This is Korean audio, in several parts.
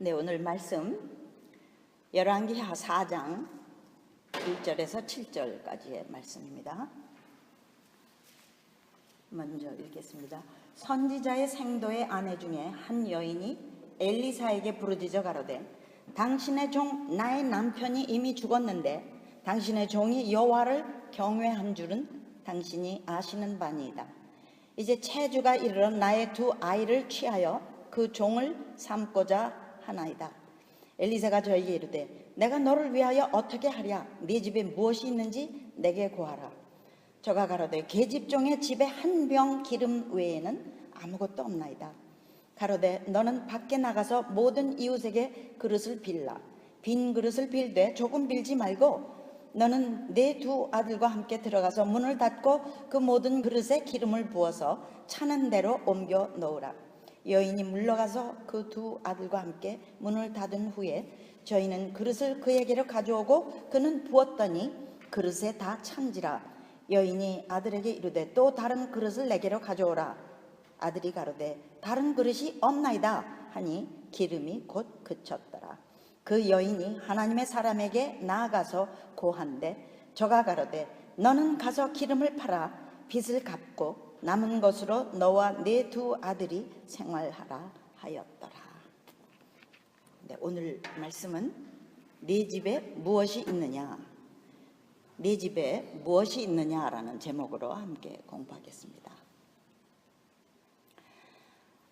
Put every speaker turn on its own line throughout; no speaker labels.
네, 오늘 말씀 열왕기하 4장 1절에서 7절까지의 말씀입니다. 먼저 읽겠습니다. 선지자의 생도의 아내 중에 한 여인이 엘리사에게 부르짖어 가로되 당신의 종 나의 남편이 이미 죽었는데 당신의 종이 여호와를 경외한 줄은 당신이 아시는 바니이다. 이제 체주가 이르러 나의 두 아이를 취하여 그 종을 삼고자 하나이다. 엘리사가 저에게 이르되 내가 너를 위하여 어떻게 하랴? 네 집에 무엇이 있는지 내게 고하라. 저가 가로되 계집종의 집에 한 병 기름 외에는 아무것도 없나이다. 가로되 너는 밖에 나가서 모든 이웃에게 그릇을 빌라. 빈 그릇을 빌되 조금 빌지 말고 너는 네 두 아들과 함께 들어가서 문을 닫고 그 모든 그릇에 기름을 부어서 차는 대로 옮겨 놓으라. 여인이 물러가서 그 두 아들과 함께 문을 닫은 후에 저희는 그릇을 그에게로 가져오고 그는 부었더니 그릇에 다 찬지라. 여인이 아들에게 이르되 또 다른 그릇을 내게로 가져오라. 아들이 가로되 다른 그릇이 없나이다 하니 기름이 곧 그쳤더라. 그 여인이 하나님의 사람에게 나아가서 고한데 저가 가로되 너는 가서 기름을 팔아 빚을 갚고 남은 것으로 너와 네 두 아들이 생활하라 하였더라. 네, 오늘 말씀은 네 집에 무엇이 있느냐, 네 집에 무엇이 있느냐라는 제목으로 함께 공부하겠습니다.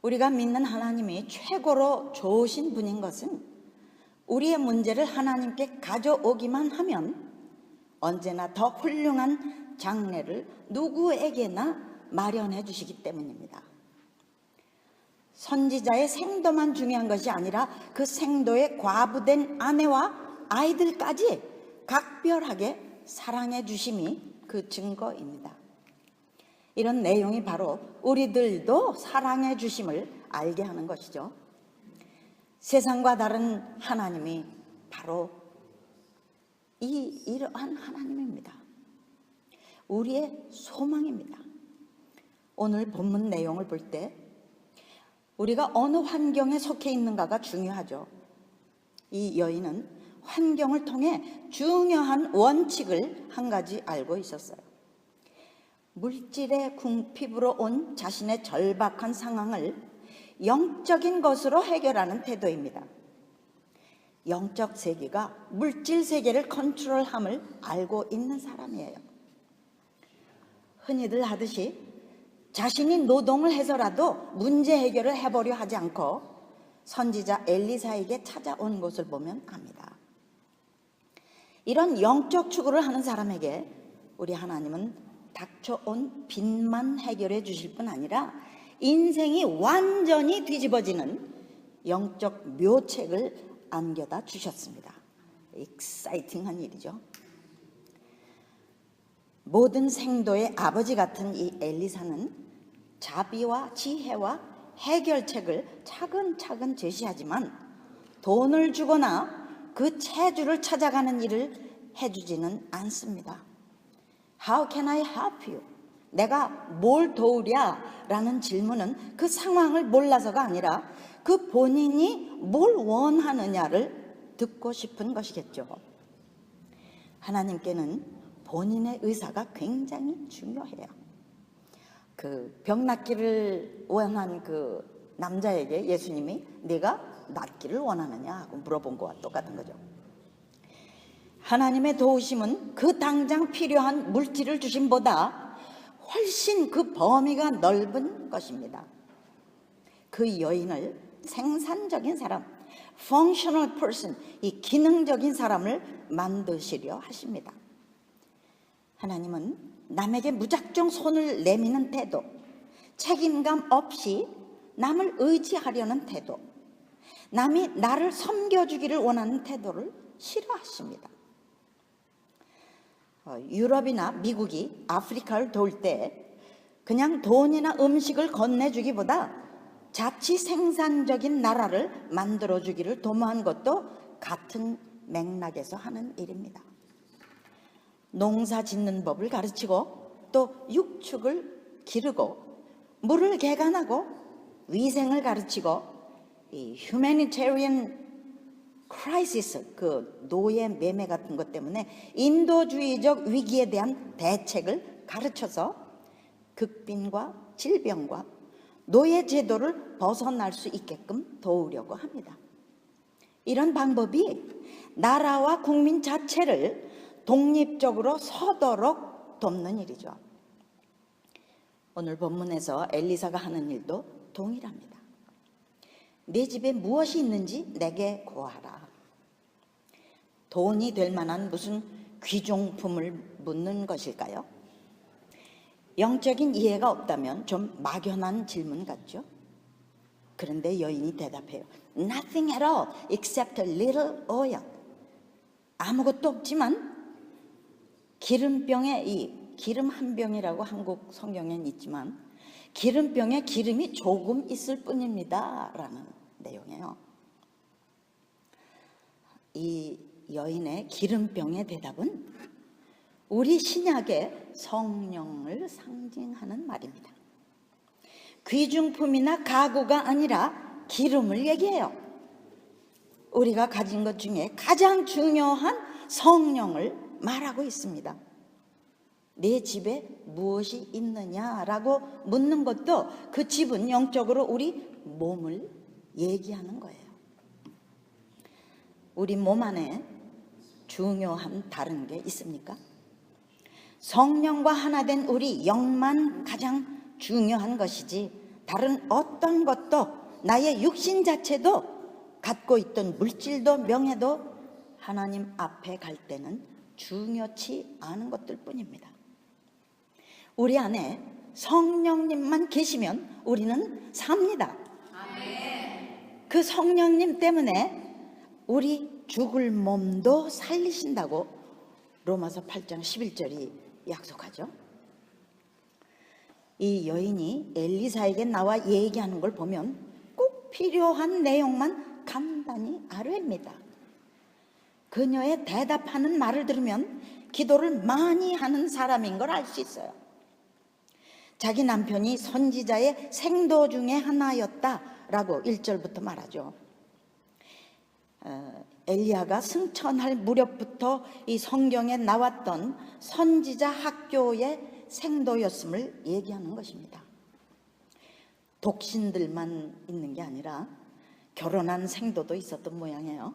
우리가 믿는 하나님이 최고로 좋으신 분인 것은 우리의 문제를 하나님께 가져오기만 하면 언제나 더 훌륭한 장래를 누구에게나 마련해 주시기 때문입니다. 선지자의 생도만 중요한 것이 아니라 그 생도에 과부된 아내와 아이들까지 각별하게 사랑해 주심이 그 증거입니다. 이런 내용이 바로 우리들도 사랑해 주심을 알게 하는 것이죠. 세상과 다른 하나님이 바로 이러한 하나님입니다. 우리의 소망입니다. 오늘 본문 내용을 볼 때 우리가 어느 환경에 속해 있는가가 중요하죠. 이 여인은 환경을 통해 중요한 원칙을 한 가지 알고 있었어요. 물질의 궁핍으로 온 자신의 절박한 상황을 영적인 것으로 해결하는 태도입니다. 영적 세계가 물질 세계를 컨트롤함을 알고 있는 사람이에요. 흔히들 하듯이 자신이 노동을 해서라도 문제 해결을 해보려 하지 않고 선지자 엘리사에게 찾아온 것을 보면 압니다. 이런 영적 추구를 하는 사람에게 우리 하나님은 닥쳐온 빚만 해결해 주실 뿐 아니라 인생이 완전히 뒤집어지는 영적 묘책을 안겨다 주셨습니다. 익사이팅한 일이죠. 모든 생도의 아버지 같은 이 엘리사는 자비와 지혜와 해결책을 차근차근 제시하지만 돈을 주거나 그 채주를 찾아가는 일을 해주지는 않습니다. How can I help you? 내가 뭘 도우랴? 라는 질문은 그 상황을 몰라서가 아니라 그 본인이 뭘 원하느냐를 듣고 싶은 것이겠죠. 하나님께는 본인의 의사가 굉장히 중요해요. 그 병 낫기를 원한 그 남자에게 예수님이 네가 낫기를 원하느냐 하고 물어본 거와 똑같은 거죠. 하나님의 도우심은 그 당장 필요한 물질을 주심보다 훨씬 그 범위가 넓은 것입니다. 그 여인을 생산적인 사람, functional person, 이 기능적인 사람을 만드시려 하십니다. 하나님은 남에게 무작정 손을 내미는 태도, 책임감 없이 남을 의지하려는 태도, 남이 나를 섬겨주기를 원하는 태도를 싫어하십니다. 유럽이나 미국이 아프리카를 도울 때 그냥 돈이나 음식을 건네주기보다 자치 생산적인 나라를 만들어주기를 도모한 것도 같은 맥락에서 하는 일입니다. 농사 짓는 법을 가르치고 또 육축을 기르고 물을 개간하고 위생을 가르치고 이 humanitarian crisis, 그 노예 매매 같은 것 때문에 인도주의적 위기에 대한 대책을 가르쳐서 극빈과 질병과 노예 제도를 벗어날 수 있게끔 도우려고 합니다. 이런 방법이 나라와 국민 자체를 독립적으로 서도록 돕는 일이죠. 오늘 본문에서 엘리사가 하는 일도 동일합니다. 내 집에 무엇이 있는지 내게 고하라. 돈이 될 만한 무슨 귀중품을 묻는 것일까요? 영적인 이해가 없다면 좀 막연한 질문 같죠? 그런데 여인이 대답해요. Nothing at all except a little oil. 아무것도 없지만 기름병에, 이 기름 한 병이라고 한국 성경에는 있지만 기름병에 기름이 조금 있을 뿐입니다 라는 내용이에요. 이 여인의 기름병의 대답은 우리 신약의 성령을 상징하는 말입니다. 귀중품이나 가구가 아니라 기름을 얘기해요. 우리가 가진 것 중에 가장 중요한 성령을 말하고 있습니다. 내 집에 무엇이 있느냐라고 묻는 것도 그 집은 영적으로 우리 몸을 얘기하는 거예요. 우리 몸 안에 중요한 다른 게 있습니까? 성령과 하나 된 우리 영만 가장 중요한 것이지 다른 어떤 것도 나의 육신 자체도 갖고 있던 물질도 명예도 하나님 앞에 갈 때는 중요치 않은 것들 뿐입니다. 우리 안에 성령님만 계시면 우리는 삽니다. 그 성령님 때문에 우리 죽을 몸도 살리신다고 로마서 8장 11절이 약속하죠. 이 여인이 엘리사에게 나와 얘기하는 걸 보면 꼭 필요한 내용만 간단히 아뢰입니다. 그녀의 대답하는 말을 들으면 기도를 많이 하는 사람인 걸 알 수 있어요. 자기 남편이 선지자의 생도 중에 하나였다라고 1절부터 말하죠. 엘리야가 승천할 무렵부터 이 성경에 나왔던 선지자 학교의 생도였음을 얘기하는 것입니다. 독신들만 있는 게 아니라 결혼한 생도도 있었던 모양이에요.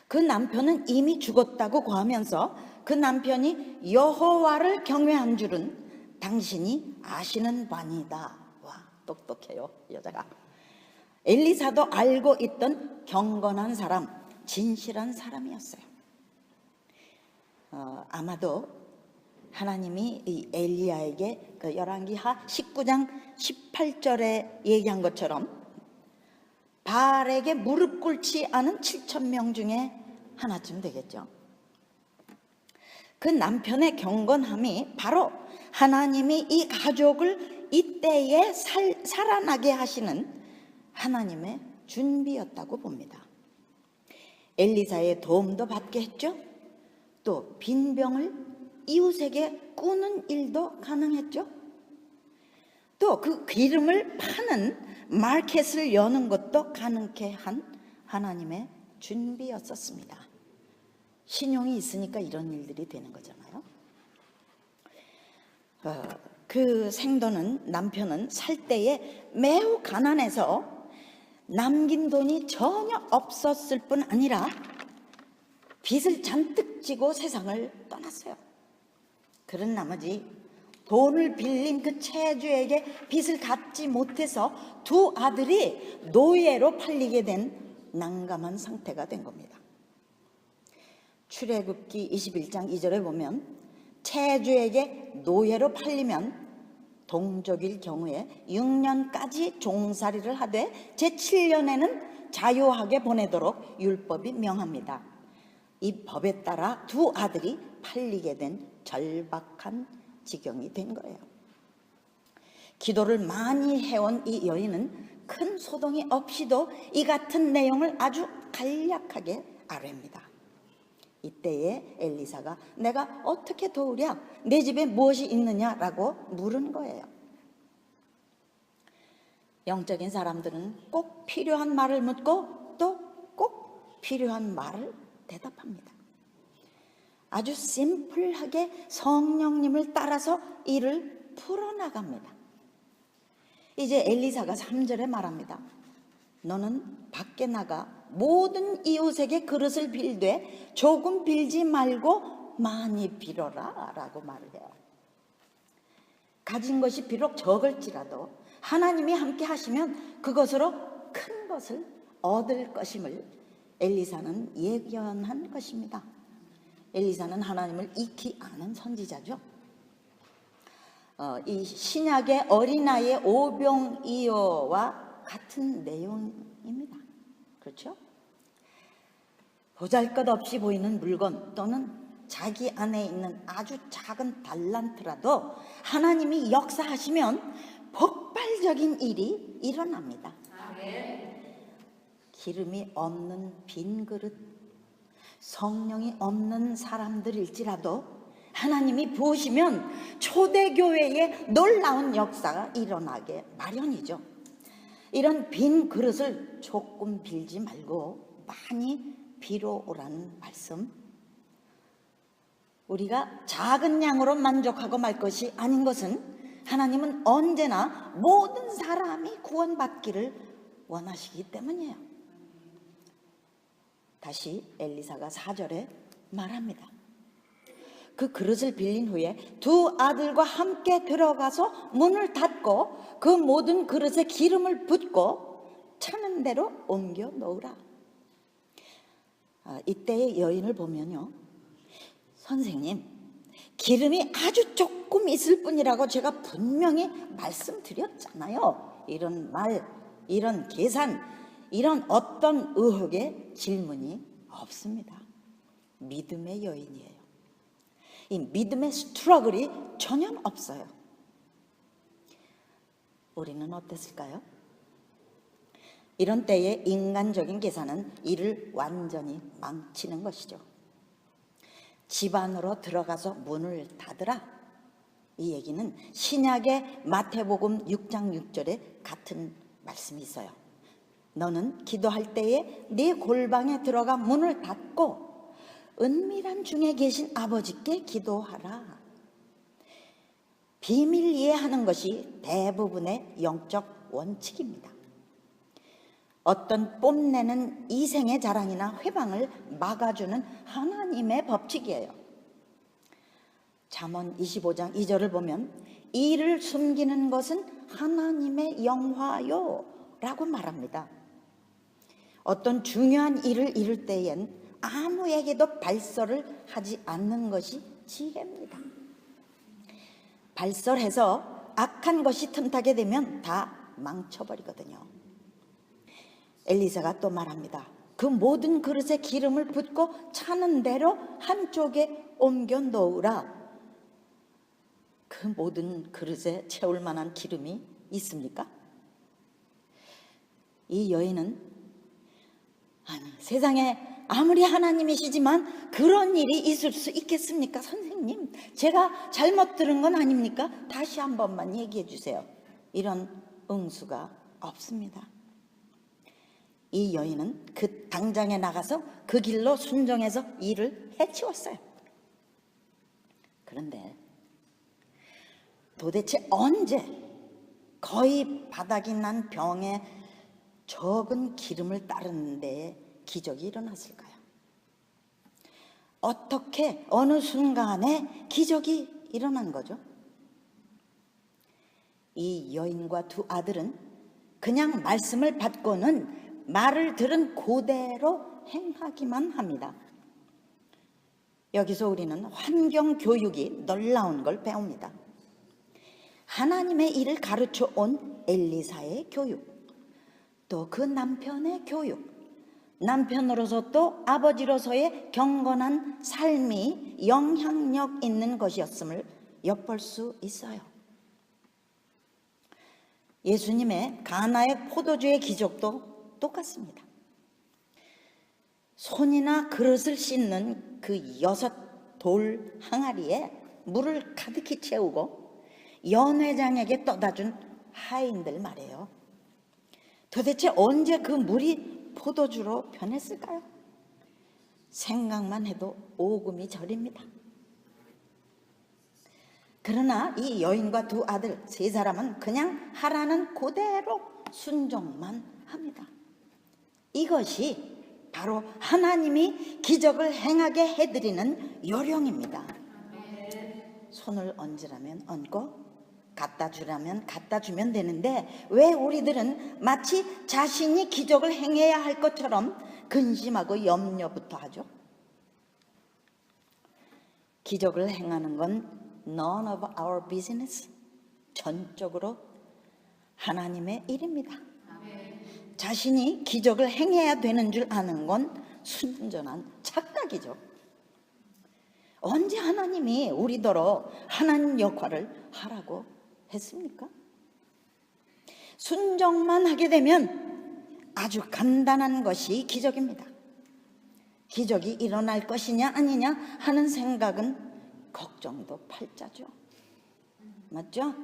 그 남편은 이미 죽었다고 고하면서 그 남편이 여호와를 경외한 줄은 당신이 아시는 바니다. 와, 똑똑해요, 여자가. 엘리사도 알고 있던 경건한 사람, 진실한 사람이었어요. 아마도 하나님이 이 엘리야에게 그 열왕기하 19장 18절에 얘기한 것처럼 바알에게 무릎 꿇지 않은 7,000명 중에 하나쯤 되겠죠. 그 남편의 경건함이 바로 하나님이 이 가족을 이때에 살아나게 하시는 하나님의 준비였다고 봅니다. 엘리사의 도움도 받게 했죠. 또 빈병을 이웃에게 꾸는 일도 가능했죠. 또 그 기름을 파는 마켓을 여는 것도 가능케 한 하나님의 준비였었습니다. 신용이 있으니까 이런 일들이 되는 거잖아요. 그 생도는 남편은 살 때에 매우 가난해서 남긴 돈이 전혀 없었을 뿐 아니라 빚을 잔뜩 지고 세상을 떠났어요. 그런 나머지 돈을 빌린 그 채주에게 빚을 갚지 못해서 두 아들이 노예로 팔리게 된 난감한 상태가 된 겁니다. 출애굽기 21장 2절에 보면 채주에게 노예로 팔리면 동족일 경우에 6년까지 종살이를 하되 제7년에는 자유하게 보내도록 율법이 명합니다. 이 법에 따라 두 아들이 팔리게 된 절박한 지경이 된 거예요. 기도를 많이 해온 이 여인은 큰 소동이 없이도 이 같은 내용을 아주 간략하게 아뢰입니다. 이때에 엘리사가 내가 어떻게 도우랴? 내 집에 무엇이 있느냐라고 물은 거예요. 영적인 사람들은 꼭 필요한 말을 묻고 또 꼭 필요한 말을 대답합니다. 아주 심플하게 성령님을 따라서 일을 풀어나갑니다. 이제 엘리사가 3절에 말합니다. 너는 밖에 나가 모든 이웃에게 그릇을 빌되 조금 빌지 말고 많이 빌어라 라고 말을 해요. 가진 것이 비록 적을지라도 하나님이 함께 하시면 그것으로 큰 것을 얻을 것임을 엘리사는 예견한 것입니다. 엘리사는 하나님을 익히 아는 선지자죠. 이 신약의 어린아이의 오병이어와 같은 내용입니다. 그렇죠? 보잘것없이 보이는 물건 또는 자기 안에 있는 아주 작은 달란트라도 하나님이 역사하시면 폭발적인 일이 일어납니다. 기름이 없는 빈 그릇, 성령이 없는 사람들일지라도 하나님이 부으시면 초대교회에 놀라운 역사가 일어나게 마련이죠. 이런 빈 그릇을 조금 빌지 말고 많이 빌어오라는 말씀. 우리가 작은 양으로 만족하고 말 것이 아닌 것은 하나님은 언제나 모든 사람이 구원받기를 원하시기 때문이에요. 다시 엘리사가 4절에 말합니다. 그 그릇을 빌린 후에 두 아들과 함께 들어가서 문을 닫고 그 모든 그릇에 기름을 붓고 차는 대로 옮겨 놓으라. 이때의 여인을 보면요, 선생님, 기름이 아주 조금 있을 뿐이라고 제가 분명히 말씀드렸잖아요. 이런 말, 이런 계산, 이런 어떤 의혹의 질문이 없습니다. 믿음의 여인이에요. 이 믿음의 스트러글이 전혀 없어요. 우리는 어땠을까요? 이런 때에 인간적인 계산은 일을 완전히 망치는 것이죠. 집 안으로 들어가서 문을 닫으라. 이 얘기는 신약의 마태복음 6장 6절에 같은 말씀이 있어요. 너는 기도할 때에 네 골방에 들어가 문을 닫고 은밀한 중에 계신 아버지께 기도하라. 비밀 이해하는 것이 대부분의 영적 원칙입니다. 어떤 뽐내는 이생의 자랑이나 회방을 막아주는 하나님의 법칙이에요. 잠언 25장 2절을 보면 이를 숨기는 것은 하나님의 영화요 라고 말합니다. 어떤 중요한 일을 이룰 때엔 아무에게도 발설을 하지 않는 것이 지혜입니다. 발설해서 악한 것이 틈타게 되면 다 망쳐버리거든요. 엘리사가 또 말합니다. 그 모든 그릇에 기름을 붓고 차는 대로 한쪽에 옮겨 놓으라. 그 모든 그릇에 채울 만한 기름이 있습니까? 이 여인은 세상에 아무리 하나님이시지만 그런 일이 있을 수 있겠습니까? 선생님, 제가 잘못 들은 건 아닙니까? 다시 한 번만 얘기해 주세요. 이런 응수가 없습니다. 이 여인은 그 당장에 나가서 그 길로 순종해서 일을 해치웠어요. 그런데 도대체 언제 거의 바닥이 난 병에 적은 기름을 따르는 데에 기적이 일어났을까요? 어떻게 어느 순간에 기적이 일어난 거죠? 이 여인과 두 아들은 그냥 말씀을 받고는 말을 들은 그대로 행하기만 합니다. 여기서 우리는 환경 교육이 놀라운 걸 배웁니다. 하나님의 일을 가르쳐 온 엘리사의 교육, 또 그 남편의 교육, 남편으로서 또 아버지로서의 경건한 삶이 영향력 있는 것이었음을 엿볼 수 있어요. 예수님의 가나의 포도주의 기적도 똑같습니다. 손이나 그릇을 씻는 그 6돌 항아리에 물을 가득히 채우고 연회장에게 떠다 준 하인들 말이에요. 도대체 언제 그 물이 포도주로 변했을까요? 생각만 해도 오금이 저립니다. 그러나 이 여인과 두 아들, 세 사람은 그냥 하라는 그대로 순종만 합니다. 이것이 바로 하나님이 기적을 행하게 해드리는 요령입니다. 손을 얹으라면 얹고 갖다 주라면 갖다 주면 되는데, 왜 우리들은 마치 자신이 기적을 행해야 할 것처럼 근심하고 염려부터 하죠? 기적을 행하는 건 none of our business, 전적으로 하나님의 일입니다. 자신이 기적을 행해야 되는 줄 아는 건 순전한 착각이죠. 언제 하나님이 우리더러 하나님 역할을 하라고 했습니까? 순종만 하게 되면 아주 간단한 것이 기적입니다. 기적이 일어날 것이냐 아니냐 하는 생각은 걱정도 팔자죠. 맞죠?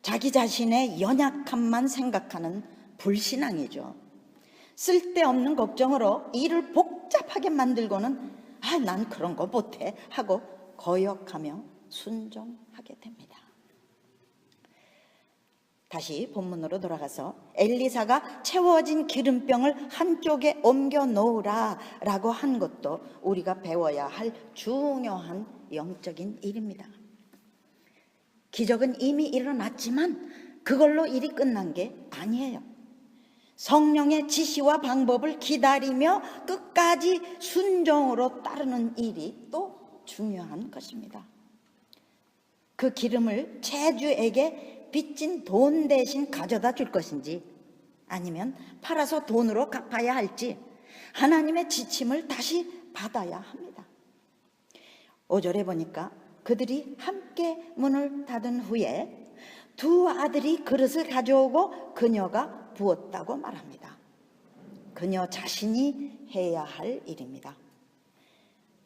자기 자신의 연약함만 생각하는 불신앙이죠. 쓸데없는 걱정으로 일을 복잡하게 만들고는 난 그런 거 못해 하고 거역하며 순종하게 됩니다. 다시 본문으로 돌아가서 엘리사가 채워진 기름병을 한쪽에 옮겨 놓으라 라고 한 것도 우리가 배워야 할 중요한 영적인 일입니다. 기적은 이미 일어났지만 그걸로 일이 끝난 게 아니에요. 성령의 지시와 방법을 기다리며 끝까지 순종으로 따르는 일이 또 중요한 것입니다. 그 기름을 채주에게 빚진 돈 대신 가져다 줄 것인지, 아니면 팔아서 돈으로 갚아야 할지 하나님의 지침을 다시 받아야 합니다. 5절에 보니까 그들이 함께 문을 닫은 후에 두 아들이 그릇을 가져오고 그녀가 부었다고 말합니다. 그녀 자신이 해야 할 일입니다.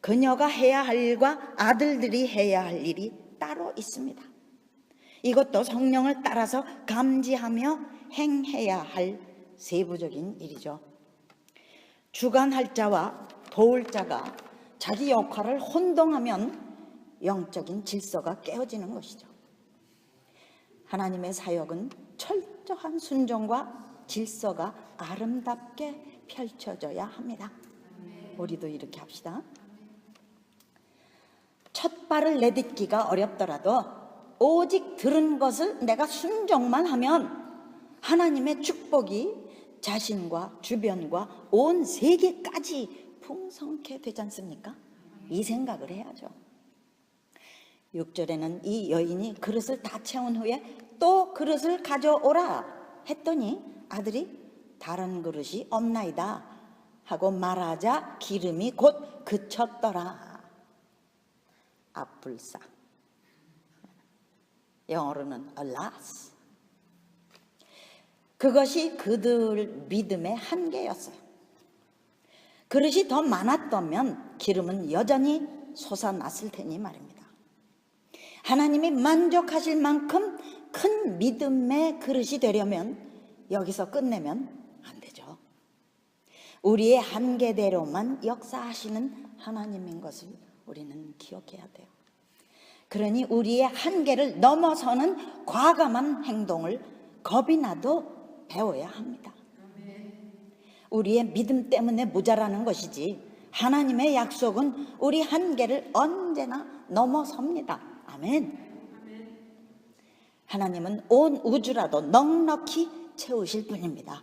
그녀가 해야 할 일과 아들들이 해야 할 일이 따로 있습니다. 이것도 성령을 따라서 감지하며 행해야 할 세부적인 일이죠. 주관할 자와 도울 자가 자기 역할을 혼동하면 영적인 질서가 깨어지는 것이죠. 하나님의 사역은 철저한 순종과 질서가 아름답게 펼쳐져야 합니다. 우리도 이렇게 합시다. 첫 발을 내딛기가 어렵더라도 오직 들은 것을 내가 순종만 하면 하나님의 축복이 자신과 주변과 온 세계까지 풍성케 되지 않습니까? 이 생각을 해야죠. 6절에는 이 여인이 그릇을 다 채운 후에 또 그릇을 가져오라 했더니 아들이 다른 그릇이 없나이다 하고 말하자 기름이 곧 그쳤더라. 앞불사, 영어로는 alas. 그것이 그들 믿음의 한계였어요. 그릇이 더 많았다면 기름은 여전히 솟아났을 테니 말입니다. 하나님이 만족하실 만큼 큰 믿음의 그릇이 되려면 여기서 끝내면 안 되죠. 우리의 한계대로만 역사하시는 하나님인 것을 우리는 기억해야 돼요. 그러니 우리의 한계를 넘어서는 과감한 행동을 겁이 나도 배워야 합니다. 우리의 믿음 때문에 모자라는 것이지 하나님의 약속은 우리 한계를 언제나 넘어섭니다. 아멘. 하나님은 온 우주라도 넉넉히 채우실 분입니다.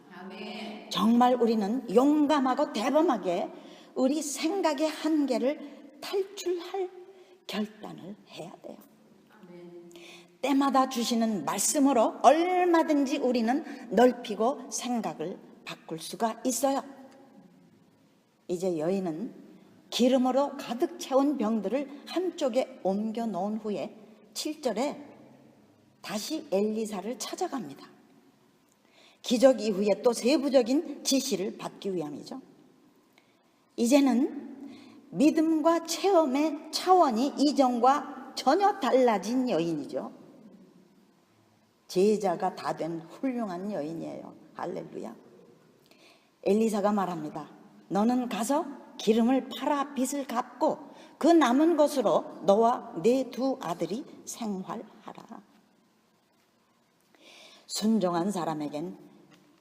정말 우리는 용감하고 대범하게 우리 생각의 한계를 탈출할 결단을 해야 돼요. 때마다 주시는 말씀으로 얼마든지 우리는 넓히고 생각을 바꿀 수가 있어요. 이제 여인은 기름으로 가득 채운 병들을 한쪽에 옮겨 놓은 후에 7절에 다시 엘리사를 찾아갑니다. 기적 이후에 또 세부적인 지시를 받기 위함이죠. 이제는 믿음과 체험의 차원이 이전과 전혀 달라진 여인이죠. 제자가 다 된 훌륭한 여인이에요. 할렐루야. 엘리사가 말합니다. 너는 가서 기름을 팔아 빚을 갚고 그 남은 것으로 너와 네 두 아들이 생활하라. 순종한 사람에겐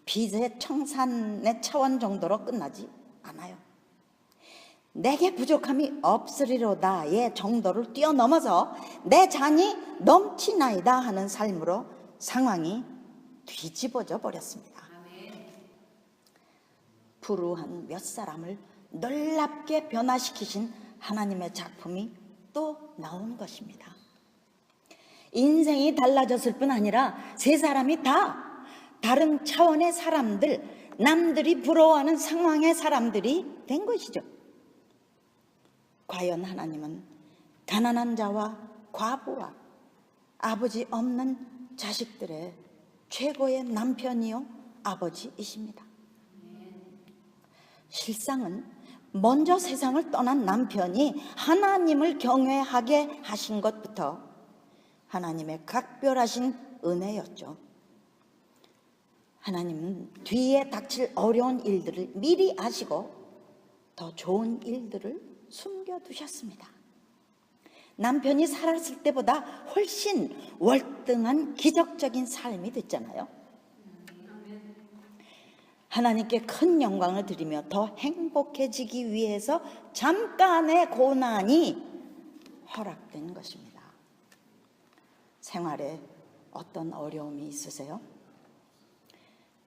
빚의 청산의 차원 정도로 끝나지 않아요. 내게 부족함이 없으리로다의 정도를 뛰어넘어서 내 잔이 넘치나이다 하는 삶으로 상황이 뒤집어져 버렸습니다. 불우한 몇 사람을 놀랍게 변화시키신 하나님의 작품이 또 나온 것입니다. 인생이 달라졌을 뿐 아니라 세 사람이 다 다른 차원의 사람들, 남들이 부러워하는 상황의 사람들이 된 것이죠. 과연 하나님은 가난한 자와 과부와 아버지 없는 자식들의 최고의 남편이요 아버지이십니다. 실상은 먼저 세상을 떠난 남편이 하나님을 경외하게 하신 것부터 하나님의 각별하신 은혜였죠. 하나님은 뒤에 닥칠 어려운 일들을 미리 아시고 더 좋은 일들을 숨겨두셨습니다. 남편이 살았을 때보다 훨씬 월등한 기적적인 삶이 됐잖아요. 하나님께 큰 영광을 드리며 더 행복해지기 위해서 잠깐의 고난이 허락된 것입니다. 생활에 어떤 어려움이 있으세요?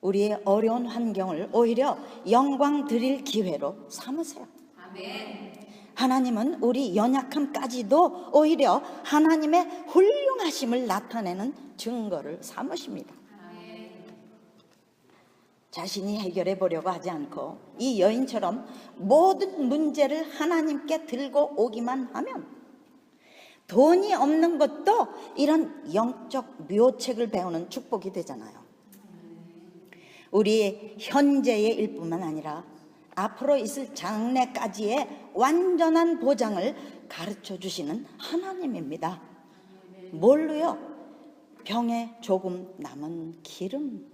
우리의 어려운 환경을 오히려 영광 드릴 기회로 삼으세요. 아멘. 하나님은 우리 연약함까지도 오히려 하나님의 훌륭하심을 나타내는 증거를 삼으십니다. 자신이 해결해 보려고 하지 않고 이 여인처럼 모든 문제를 하나님께 들고 오기만 하면 돈이 없는 것도 이런 영적 묘책을 배우는 축복이 되잖아요. 우리 현재의 일뿐만 아니라 앞으로 있을 장래까지의 완전한 보장을 가르쳐 주시는 하나님입니다. 뭘로요? 병에 조금 남은 기름,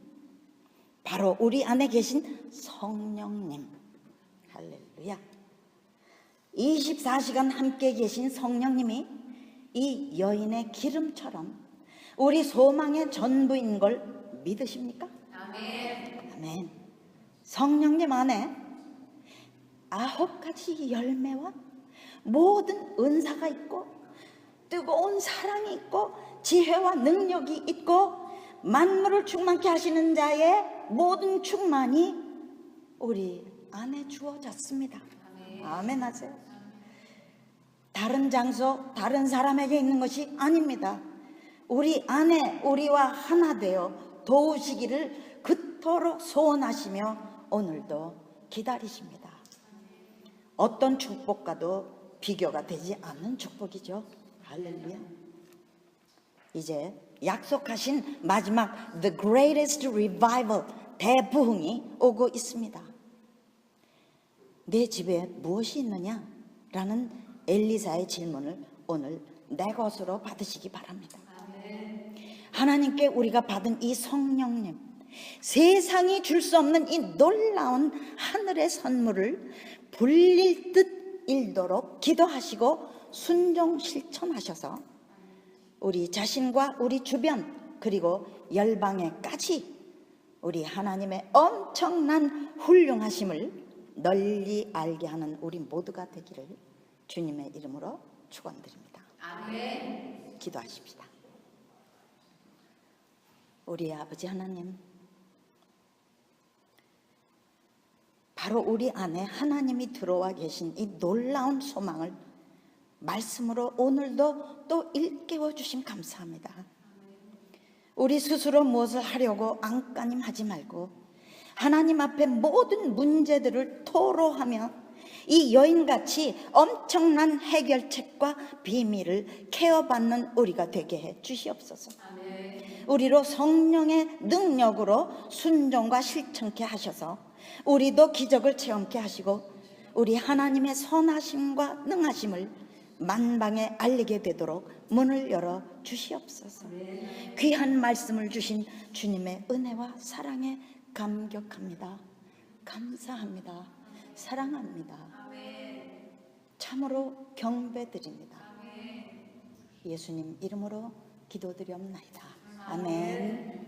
바로 우리 안에 계신 성령님. 할렐루야. 24시간 함께 계신 성령님이 이 여인의 기름처럼 우리 소망의 전부인 걸 믿으십니까? 아멘. 아멘. 성령님 안에 9가지 열매와 모든 은사가 있고 뜨거운 사랑이 있고 지혜와 능력이 있고 만물을 충만케 하시는 자의 모든 충만이 우리 안에 주어졌습니다. 아멘 하세요. 다른 장소, 다른 사람에게 있는 것이 아닙니다. 우리 안에 우리와 하나 되어 도우시기를 그토록 소원하시며 오늘도 기다리십니다. 어떤 축복과도 비교가 되지 않는 축복이죠. 할렐루야. 이제 약속하신 마지막 The Greatest Revival, 대부흥이 오고 있습니다. 내 집에 무엇이 있느냐? 라는 엘리사의 질문을 오늘 내 것으로 받으시기 바랍니다. 하나님께 우리가 받은 이 성령님, 세상이 줄 수 없는 이 놀라운 하늘의 선물을 불릴 듯 일도록 기도하시고 순종 실천하셔서 우리 자신과 우리 주변 그리고 열방에까지 우리 하나님의 엄청난 훌륭하심을 널리 알게 하는 우리 모두가 되기를 주님의 이름으로 축원드립니다. 아멘. 기도하십시다. 우리 아버지 하나님, 바로 우리 안에 하나님이 들어와 계신 이 놀라운 소망을 말씀으로 오늘도 또 일깨워 주심 감사합니다. 우리 스스로 무엇을 하려고 안간힘하지 말고 하나님 앞에 모든 문제들을 토로하며 이 여인같이 엄청난 해결책과 비밀을 케어받는 우리가 되게 해 주시옵소서. 우리로 성령의 능력으로 순종과 실천케 하셔서 우리도 기적을 체험케 하시고 우리 하나님의 선하심과 능하심을 만방에 알리게 되도록 문을 열어 주시옵소서. 귀한 말씀을 주신 주님의 은혜와 사랑에 감격합니다. 감사합니다. 사랑합니다. 참으로 경배드립니다. 예수님 이름으로 기도드리옵나이다. 아멘.